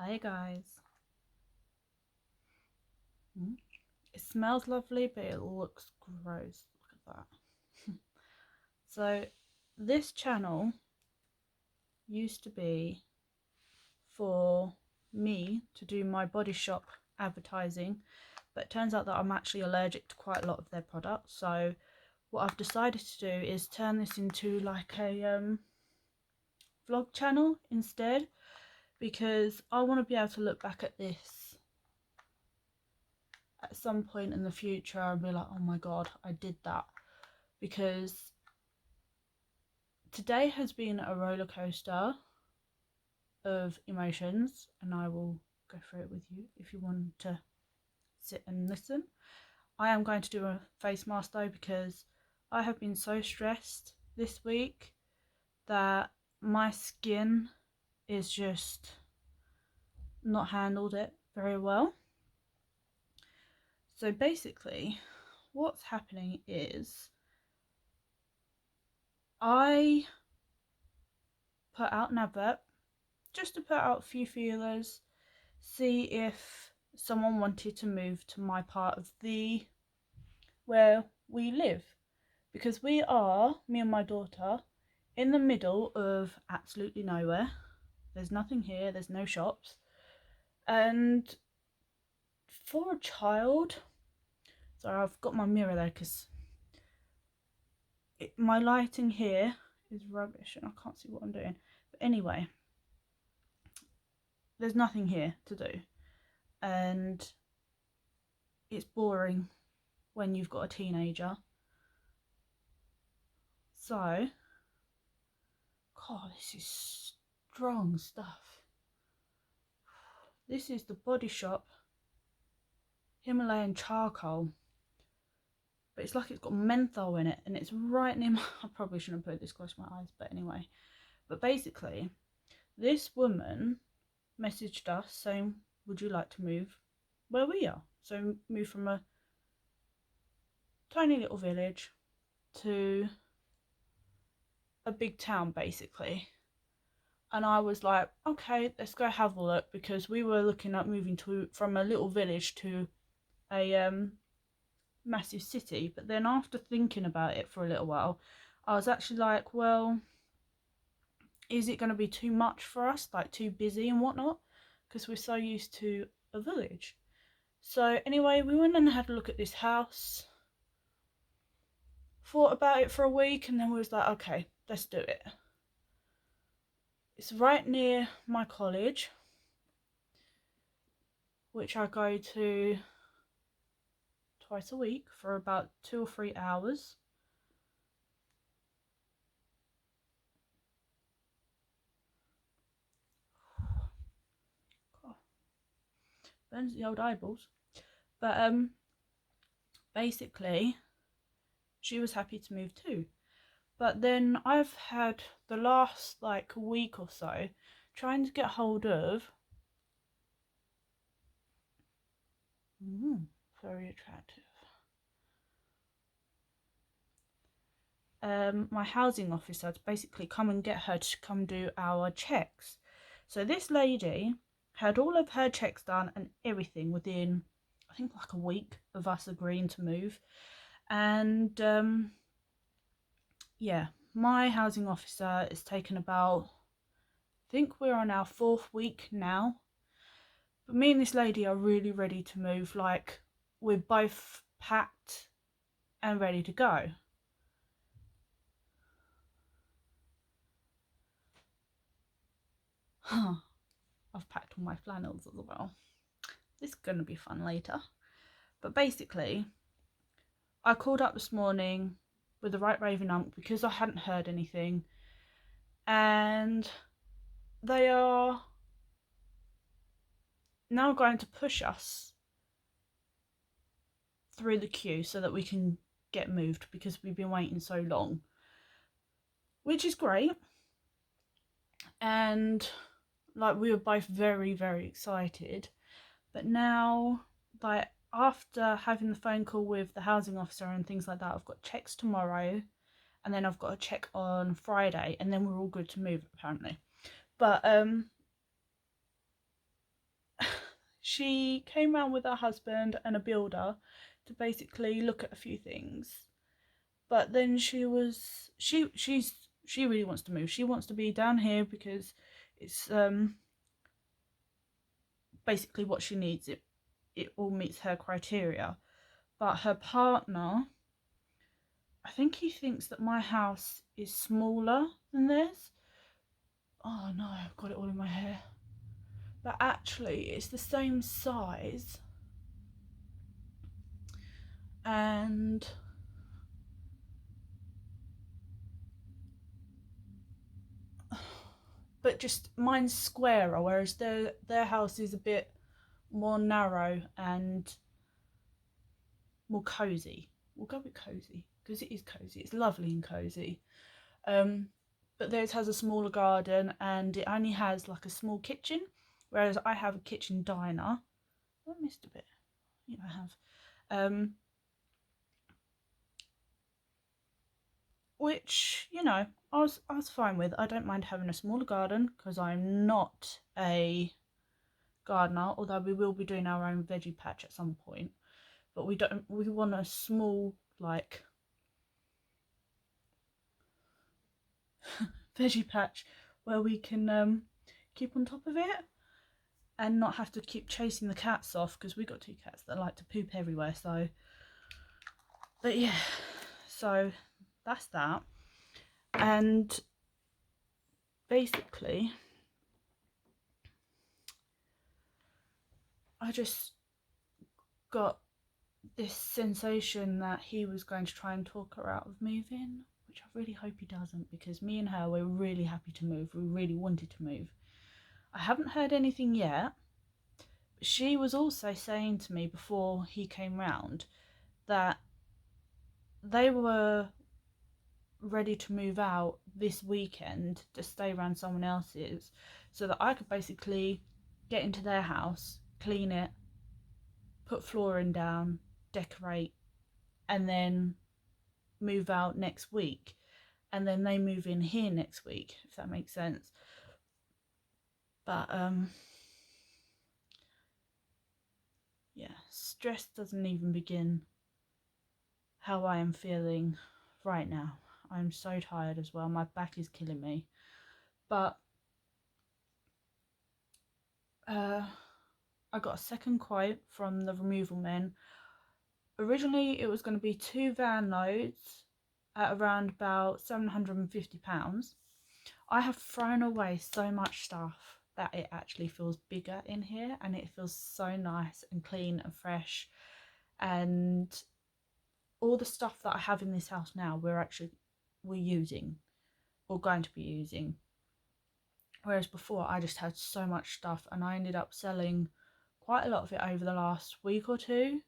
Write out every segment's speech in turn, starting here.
Hi guys. It smells lovely, but it looks gross. Look at that. So this channel used to be for me to do my Body Shop advertising, but it turns out that I'm actually allergic to quite a lot of their products. So what I've decided to do is turn this into like a vlog channel instead, because I want to be able to look back at this at some point in the future and be like, oh my god, I did that. Because today has been a roller coaster of emotions, and I will go through it with you if you want to sit and listen. I am going to do a face mask though, because I have been so stressed this week that my skin is just not handled it very well. So basically what's happening is I put out an advert just to put out a few feelers, see if someone wanted to move to my part of the where we live, because we are, me and my daughter, in the middle of absolutely nowhere. There's nothing here, there's no shops, and for a child, sorry, I've got my mirror there because my lighting here is rubbish and I can't see what I'm doing. But anyway, there's nothing here to do, and it's boring when you've got a teenager. So, God, this is strong stuff. This is the Body Shop Himalayan charcoal, but it's like it's got menthol in it, and it's right near my, I probably shouldn't have put this close to my eyes, but anyway. But basically, this woman messaged us saying, would you like to move where we are? So move from a tiny little village to a big town basically. And I was like, okay, let's go have a look, because we were looking at moving from a little village to a massive city. But then after thinking about it for a little while, I was actually like, well, is it going to be too much for us, like too busy and whatnot, because we're so used to a village. So anyway, we went and had a look at this house, thought about it for a week, and then we was like, okay, let's do it. It's right near my college, which I go to twice a week for about 2 or 3 hours. God, burns the old eyeballs. But basically, she was happy to move too. But then I've had the last like week or so trying to get hold of very attractive my housing officer to basically come and get her to come do our checks. So this lady had all of her checks done and everything within, I think, like a week of us agreeing to move. And yeah, my housing officer has taken about, I think we're on our 4th week now. But me and this lady are really ready to move. Like, we're both packed and ready to go. I've packed all my flannels as well. This is going to be fun later. But basically, I called up this morning with the Right Raven Ump because I hadn't heard anything. And they are now going to push us through the queue so that we can get moved, because we've been waiting so long. Which is great. And like, we were both very, very excited. But now, like, after having the phone call with the housing officer and things like that, I've got checks tomorrow, and then I've got a check on Friday, and then we're all good to move apparently. But she came round with her husband and a builder to basically look at a few things. But then she really wants to move. She wants to be down here because it's basically what she needs. It all meets her criteria. But her partner, I think he thinks that my house is smaller than theirs. Oh no, I've got it all in my hair. But actually, it's the same size. And but just mine's squarer, whereas their house is a bit more narrow and more cozy. We'll go with cozy because it is cozy. It's lovely and cozy. But theirs has a smaller garden and it only has like a small kitchen, whereas I have a kitchen diner. Oh, I missed a bit. Yeah, I have. Which, you know, I was fine with. I don't mind having a smaller garden because I'm not a gardener, although we will be doing our own veggie patch at some point. But we want a small, like, veggie patch where we can keep on top of it and not have to keep chasing the cats off, because we got 2 cats that like to poop everywhere. So, but yeah, so that's that. And basically, I just got this sensation that he was going to try and talk her out of moving, which I really hope he doesn't, because me and her, we're really happy to move. We really wanted to move. I haven't heard anything yet. But she was also saying to me before he came round that they were ready to move out this weekend to stay around someone else's, so that I could basically get into their house, clean it, put flooring down, decorate, and then move out next week. And then they move in here next week, if that makes sense. But yeah, stress doesn't even begin how I am feeling right now. I'm so tired as well. My back is killing me. But I got a second quote from the removal men. Originally, it was going to be 2 van loads at around about £750. I have thrown away so much stuff that it actually feels bigger in here, and it feels so nice and clean and fresh. And all the stuff that I have in this house now, we're using or going to be using. Whereas before, I just had so much stuff, and I ended up selling quite a lot of it over the last week or two.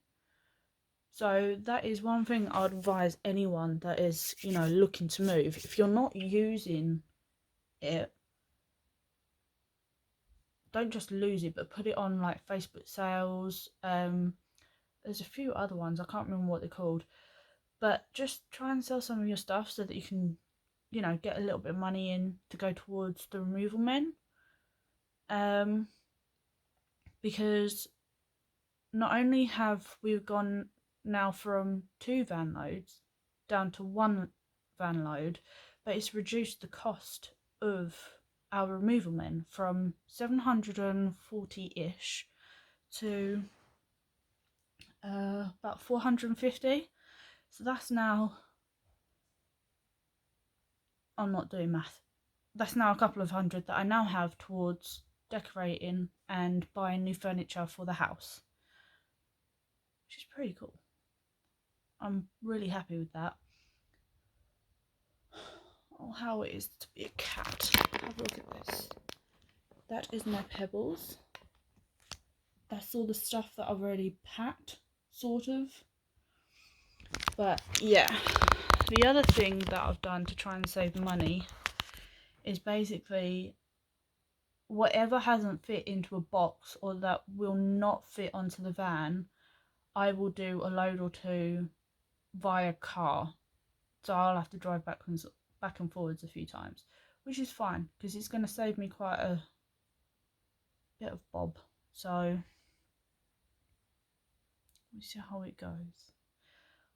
So that is one thing I'd advise anyone that is, you know, looking to move. If you're not using it, don't just lose it, but put it on like Facebook sales. There's a few other ones, I can't remember what they're called, but just try and sell some of your stuff so that you can, you know, get a little bit of money in to go towards the removal men. Because not only have we gone now from 2 van loads down to 1 van load, but it's reduced the cost of our removal men from 740-ish to about 450. So that's now, I'm not doing math, that's now a couple of hundred that I now have towards decorating and buying new furniture for the house, which is pretty cool. I'm really happy with that. Oh, how it is to be a cat. Have a look at this. That is my pebbles. That's all the stuff that I've already packed, sort of. But yeah, the other thing that I've done to try and save money is basically whatever hasn't fit into a box or that will not fit onto the van, I will do a load or 2 via car. So I'll have to drive back and forwards a few times, which is fine because it's going to save me quite a bit of bob. So we'll see how it goes.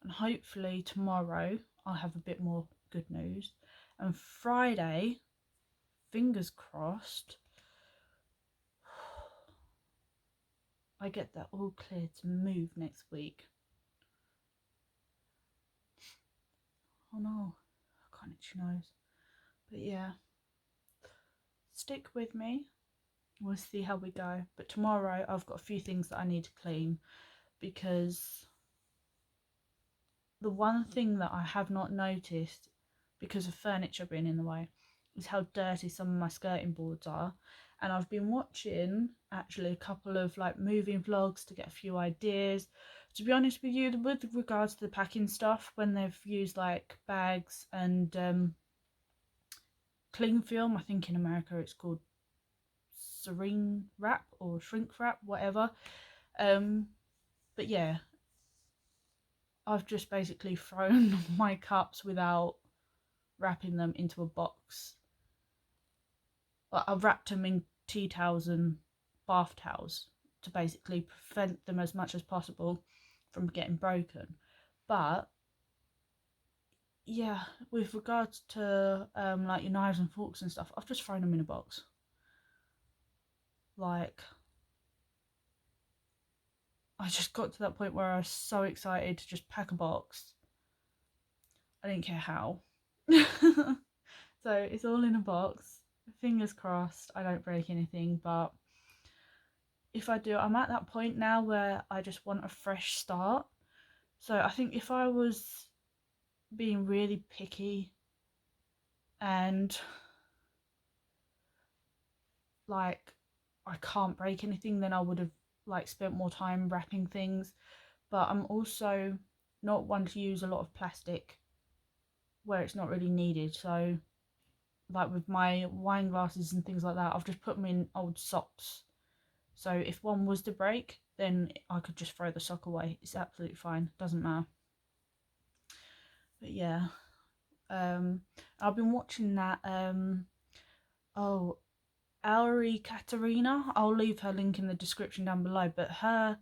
And hopefully tomorrow I'll have a bit more good news. And Friday, fingers crossed, I get that all clear to move next week. Oh no, I can't itch your nose. But yeah, stick with me. We'll see how we go. But tomorrow I've got a few things that I need to clean, because the one thing that I have not noticed, because of furniture being in the way, is how dirty some of my skirting boards are. And I've been watching actually a couple of like moving vlogs to get a few ideas. To be honest with you, with regards to the packing stuff, when they've used like bags and cling film, I think in America it's called saran wrap or shrink wrap, whatever. But yeah, I've just basically thrown my cups without wrapping them into a box. I've wrapped them in tea towels and bath towels to basically prevent them as much as possible from getting broken. But yeah, with regards to like your knives and forks and stuff, I've just thrown them in a box. Like, I just got to that point where I was so excited to just pack a box. I didn't care how. So it's all in a box. Fingers crossed I don't break anything, but if I do, I'm at that point now where I just want a fresh start. So I think if I was being really picky and like I can't break anything, then I would have like spent more time wrapping things. But I'm also not one to use a lot of plastic where it's not really needed. So like with my wine glasses and things like that, I've just put them in old socks. So if one was to break, then I could just throw the sock away. It's absolutely fine, doesn't matter. But yeah, I've been watching that Auri Katerina. I'll leave her link in the description down below, but her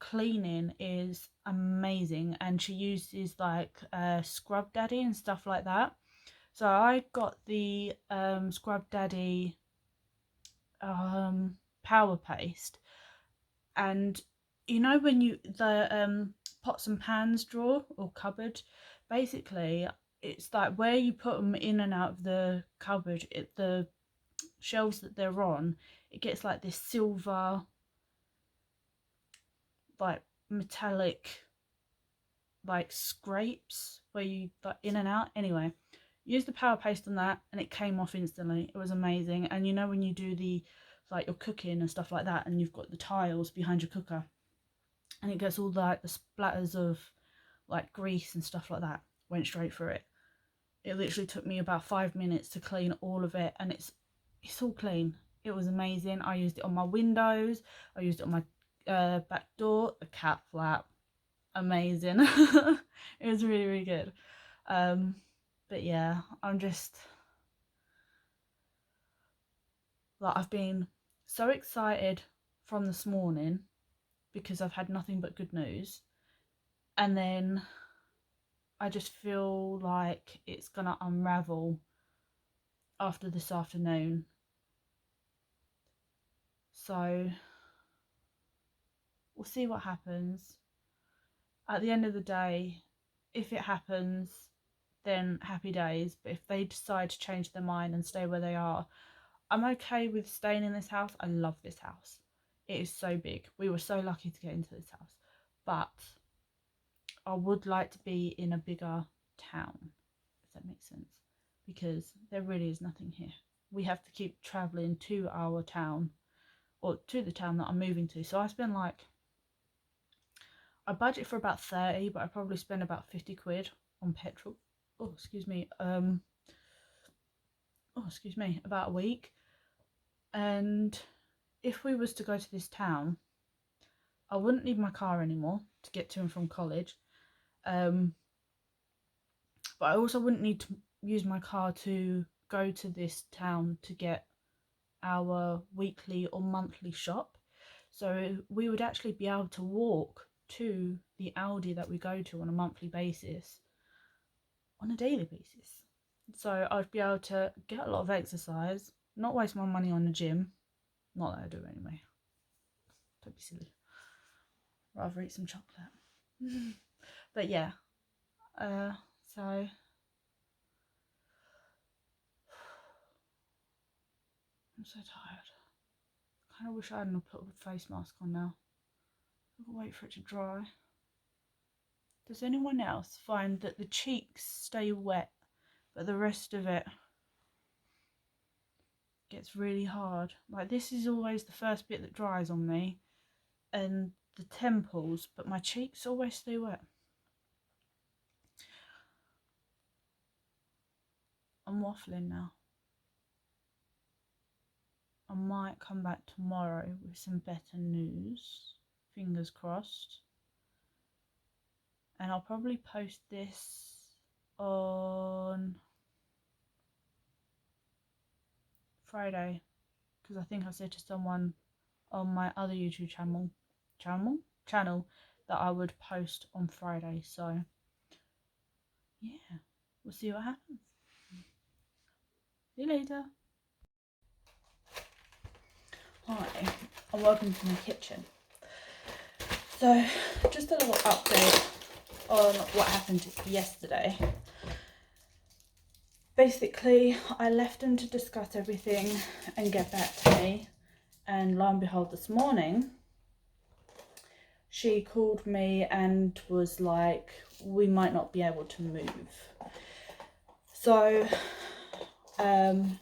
cleaning is amazing, and she uses like Scrub Daddy and stuff like that. So I got the Scrub Daddy power paste, and you know when you the pots and pans drawer or cupboard, basically it's like where you put them in and out of the cupboard, the shelves that they're on, it gets like this silver, like metallic, like scrapes where you like in and out. Anyway, use the power paste on that and it came off instantly. It was amazing. And you know when you do the like your cooking and stuff like that, and you've got the tiles behind your cooker, and it gets all like the splatters of like grease and stuff like that, went straight through it. It literally took me about 5 minutes to clean all of it, and it's all clean. It was amazing. I used it on my windows, I used it on my back door, the cat flap. Amazing. It was really, really good. But yeah, I'm just like, I've been so excited from this morning because I've had nothing but good news, and then I just feel like it's gonna unravel after this afternoon. So we'll see what happens. At the end of the day, if it happens, then happy days. But if they decide to change their mind and stay where they are, I'm okay with staying in this house. I love this house. It is so big. We were so lucky to get into this house. But I would like to be in a bigger town, if that makes sense, because there really is nothing here. We have to keep travelling to our town, or to the town that I'm moving to. So I spend like, I budget for about 30, but I probably spend about 50 quid on petrol. Oh, excuse me. About a week. And if we was to go to this town, I wouldn't need my car anymore to get to and from college. But I also wouldn't need to use my car to go to this town to get our weekly or monthly shop. So we would actually be able to walk to the Aldi that we go to on a monthly basis on a daily basis. So I'd be able to get a lot of exercise, not waste my money on the gym. Not that I do anyway. Don't be silly. Rather eat some chocolate. But yeah. So I'm so tired. I kind of wish I hadn't put a face mask on now. I'll wait for it to dry. Does anyone else find that the cheeks stay wet, but the rest of it gets really hard? Like, this is always the first bit that dries on me, and the temples, but my cheeks always stay wet. I'm waffling now. I might come back tomorrow with some better news. Fingers crossed. And I'll probably post this on Friday, because I think I said to someone on my other YouTube channel that I would post on Friday. So yeah, we'll see what happens. See you later. Hi, and welcome to my kitchen. So, just a little update on what happened yesterday. Basically, I left them to discuss everything and get back to me, and lo and behold, this morning she called me and was like, we might not be able to move. So I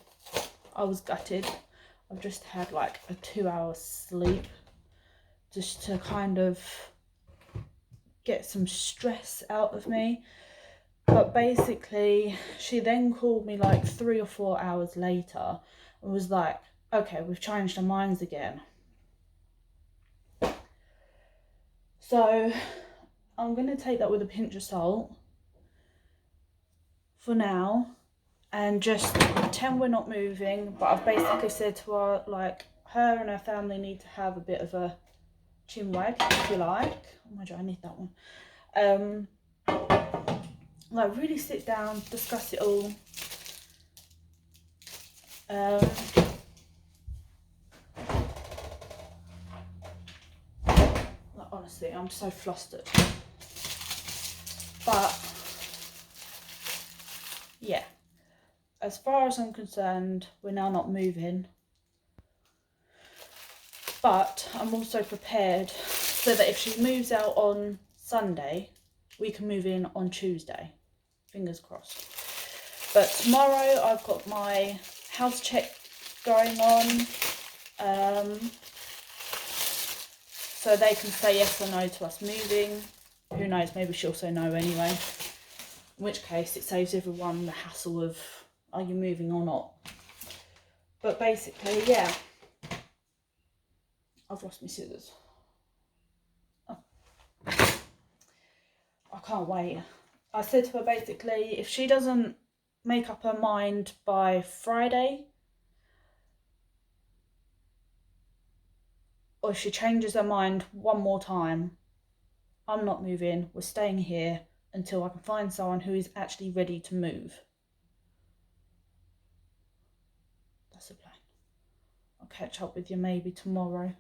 was gutted. I've just had like a 2-hour sleep just to kind of get some stress out of me. But basically, she then called me like 3 or 4 hours later and was like, okay, we've changed our minds again. So I'm going to take that with a pinch of salt for now and just pretend we're not moving. But I've basically said to her, like, her and her family need to have a bit of a chin wag, if you like. Oh my god, I need that one. Like, really sit down, discuss it all. Like, honestly, I'm so flustered. But yeah, as far as I'm concerned, we're now not moving. But I'm also prepared so that if she moves out on Sunday, we can move in on Tuesday. Fingers crossed. But tomorrow I've got my house check going on. So they can say yes or no to us moving. Who knows, maybe she'll say no anyway. In which case it saves everyone the hassle of, are you moving or not? But basically, yeah. I've lost my scissors. Oh. I can't wait. I said to her basically, if she doesn't make up her mind by Friday, or if she changes her mind one more time, I'm not moving. We're staying here until I can find someone who is actually ready to move. That's the plan. I'll catch up with you maybe tomorrow.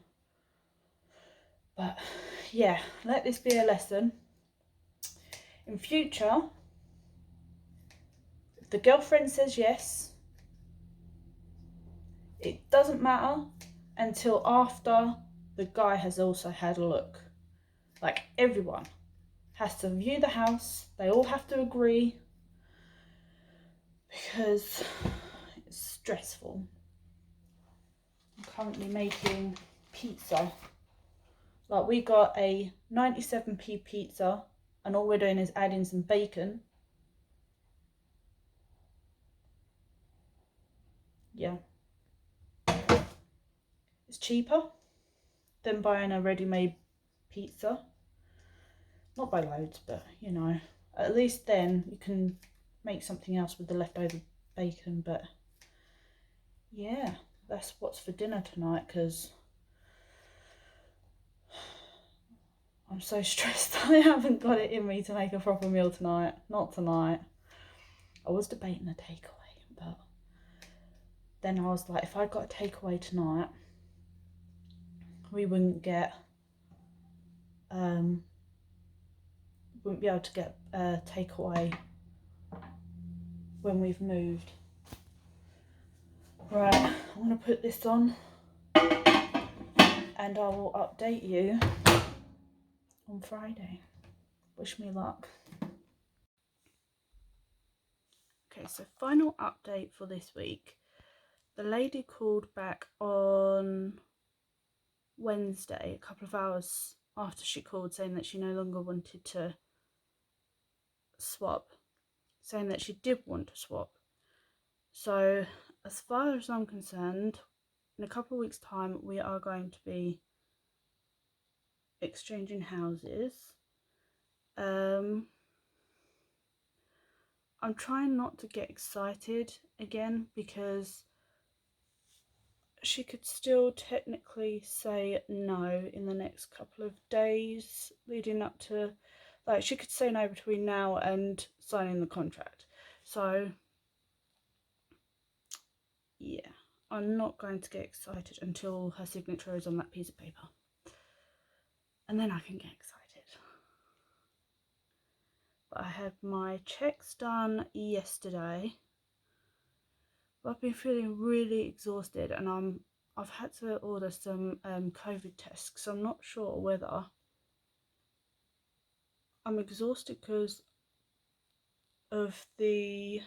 But yeah, let this be a lesson. In future, if the girlfriend says yes, it doesn't matter until after the guy has also had a look. Like, everyone has to view the house. They all have to agree, because it's stressful. I'm currently making pizza. Like, we got a 97p pizza and all we're doing is adding some bacon. Yeah. It's cheaper than buying a ready-made pizza. Not by loads, but you know, at least then you can make something else with the leftover bacon. But yeah, that's what's for dinner tonight, because I'm so stressed. I haven't got it in me to make a proper meal tonight. Not tonight. I was debating a takeaway, but then I was like, if I got a takeaway tonight, we wouldn't be able to get a takeaway when we've moved. Right, I'm gonna put this on and I will update you on Friday. Wish me luck. Okay, so final update for this week. The lady called back on Wednesday, a couple of hours after she called, saying that she no longer wanted to swap, saying that she did want to swap. So as far as I'm concerned, in a couple of weeks' time, we are going to be exchanging houses. I'm trying not to get excited again because she could still technically say no in the next couple of days leading up to, like, she could say no between now and signing the contract. So yeah, I'm not going to get excited until her signature is on that piece of paper, and then I can get excited. But I had my checks done yesterday, but I've been feeling really exhausted, and I've had to order some COVID tests because I'm not sure whether I'm exhausted because of the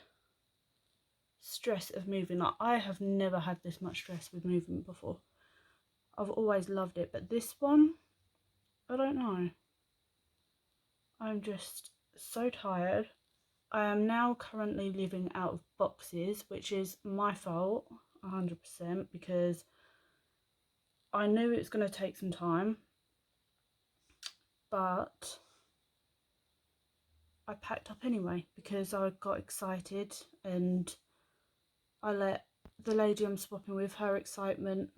stress of moving. Like, I have never had this much stress with movement before. I've always loved it, but this one, I don't know. I'm just so tired. I am now currently living out of boxes, which is my fault 100% because I knew it was going to take some time, but I packed up anyway because I got excited and I let the lady I'm swapping with, her excitement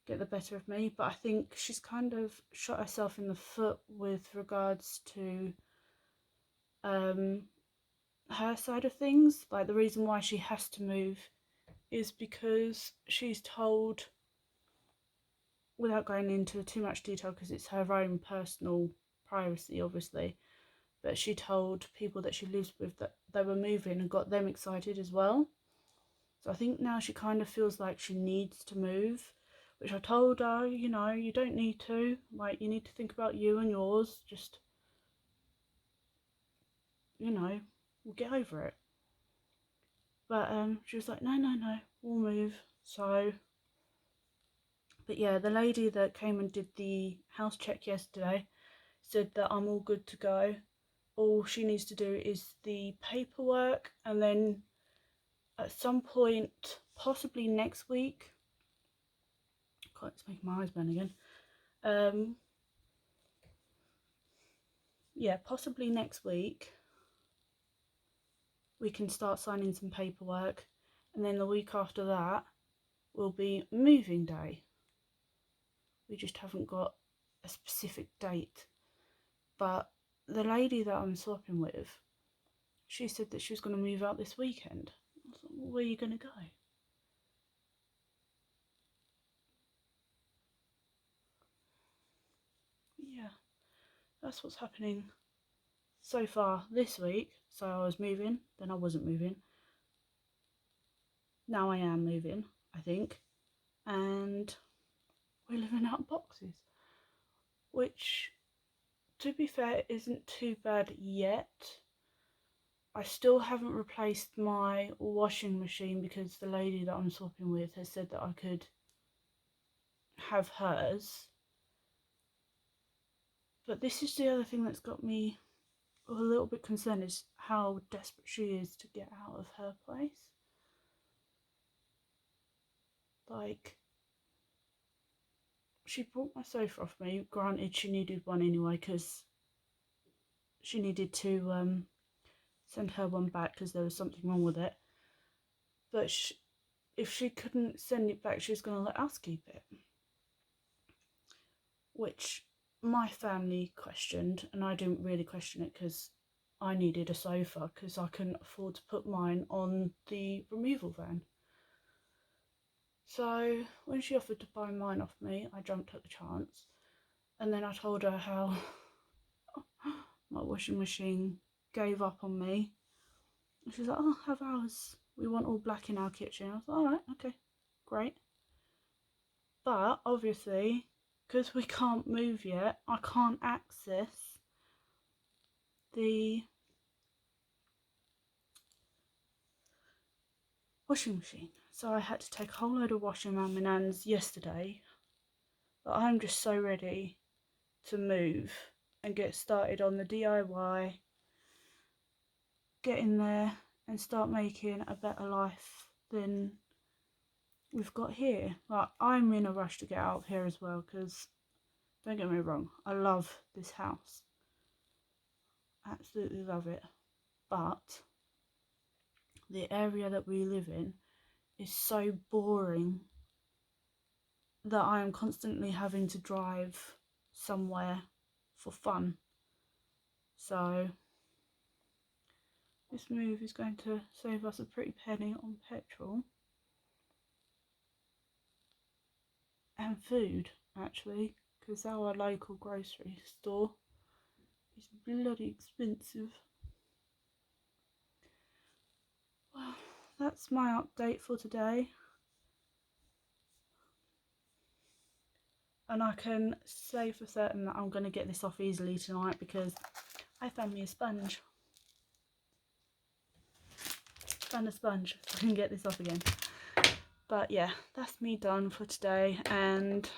get the better of me. But I think she's kind of shot herself in the foot with regards to her side of things. Like, the reason why she has to move is because she's told, without going into too much detail because it's her own personal privacy obviously, but she told people that she lives with that they were moving and got them excited as well. So I think now she kind of feels like she needs to move, which I told her, you know, you don't need to. Like, you need to think about you and yours. Just, you know, we'll get over it. But she was like, no, we'll move. So, but yeah, the lady that came and did the house check yesterday said that I'm all good to go. All she needs to do is the paperwork, and then at some point, possibly next week, God, it's making my eyes burn again. Yeah, possibly next week, we can start signing some paperwork, and then the week after that will be moving day. We just haven't got a specific date. But the lady that I'm swapping with, she said that she was going to move out this weekend. I was like, well, where are you going to go? Yeah, that's what's happening so far this week. So I was moving, then I wasn't moving. Now I am moving, I think. And we're living out boxes, which, to be fair, isn't too bad yet. I still haven't replaced my washing machine because the lady that I'm swapping with has said that I could have hers. But this is the other thing that's got me a little bit concerned, is how desperate she is to get out of her place. Like, she brought my sofa off me. Granted, she needed one anyway because she needed to send her one back because there was something wrong with it. But if she couldn't send it back, she was going to let us keep it. Which my family questioned, and I didn't really question it because I needed a sofa because I couldn't afford to put mine on the removal van. So when she offered to buy mine off me, I jumped at the chance. And then I told her how my washing machine gave up on me. And she's like, oh, have ours. We want all black in our kitchen. I was like, all right, okay, great. But obviously, because we can't move yet, I can't access the washing machine. So I had to take a whole load of washing around my nan's yesterday. But I'm just so ready to move and get started on the DIY, get in there and start making a better life than we've got here. Like, I'm in a rush to get out of here as well because, don't get me wrong, I love this house. Absolutely love it. But the area that we live in is so boring that I am constantly having to drive somewhere for fun. So this move is going to save us a pretty penny on petrol and food, actually, because our local grocery store is bloody expensive. Well, that's my update for today. And I can say for certain that I'm going to get this off easily tonight because I found me a sponge. Found a sponge so I can get this off again. But yeah, that's me done for today, and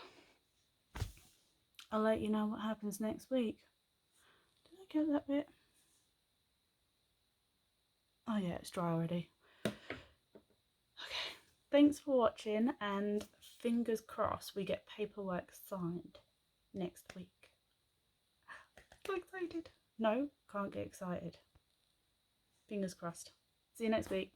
I'll let you know what happens next week. Did I get that bit? Oh yeah, it's dry already. Okay, thanks for watching, and fingers crossed we get paperwork signed next week. So excited. No, can't get excited. Fingers crossed. See you next week.